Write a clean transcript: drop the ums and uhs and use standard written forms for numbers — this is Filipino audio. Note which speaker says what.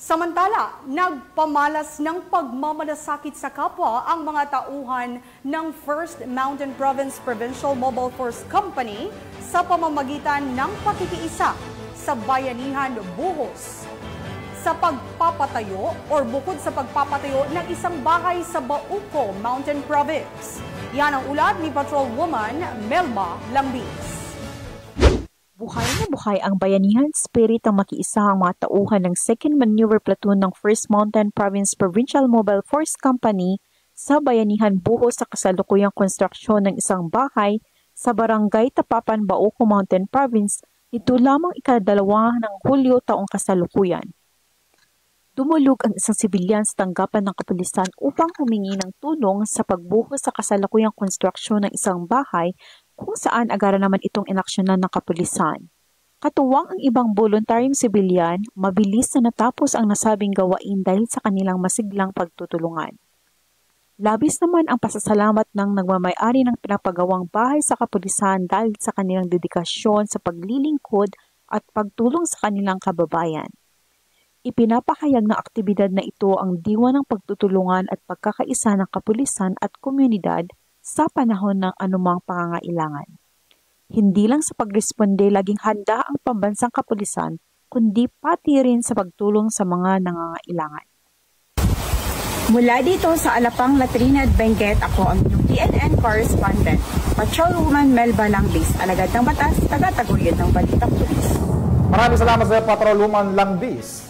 Speaker 1: Samantala, nagpamalas ng pagmamalasakit sa kapwa ang mga tauhan ng First Mountain Province Provincial Mobile Force Company sa pamamagitan ng pakikiisa sa Bayanihan Buhos sa pagpapatayo bukod sa pagpapatayo ng isang bahay sa Bauco Mountain Province. Yan ang ulat ni Patrolwoman Melba Lambis.
Speaker 2: Buhay na buhay ang bayanihan spirit ang makiisa ang mga tauhan ng 2nd Maneuver Platoon ng First Mountain Province Provincial Mobile Force Company sa Bayanihan Buhos sa kasalukuyang konstruksyon ng isang bahay sa Barangay Tapapan, Bauco Mountain Province nito lamang ika-2 ng Hulyo taong kasalukuyan. Dumulog ang isang sibilyan sa tanggapan ng kapulisan upang humingi ng tulong sa pagbuhos sa kasalukuyang konstruksyon ng isang bahay kung saan agara naman itong inaksyonan ng kapulisan. Katuwang ang ibang voluntaryong sibilyan, mabilis na natapos ang nasabing gawain dahil sa kanilang masiglang pagtutulungan. Labis naman ang pasasalamat ng nagmamay-ari ng pinapagawang bahay sa kapulisan dahil sa kanilang dedikasyon sa paglilingkod at pagtulong sa kanilang kababayan. Ipinapahayag ng aktibidad na ito ang diwa ng pagtutulungan at pagkakaisa ng kapulisan at komunidad sa panahon ng anumang pangangailangan. Hindi lang sa pagresponde laging handa ang pambansang kapulisan, kundi pati rin sa pagtulong sa mga nangangailangan.
Speaker 3: Mula dito sa Alapang, Latrina at Benguet, ako ang inyong TNN correspondent, Patrolwoman Melba Lambis, alagad ng batas, taga-taguyod ng Balitang Pulis.
Speaker 4: Maraming salamat sa Patrolwoman Lambis.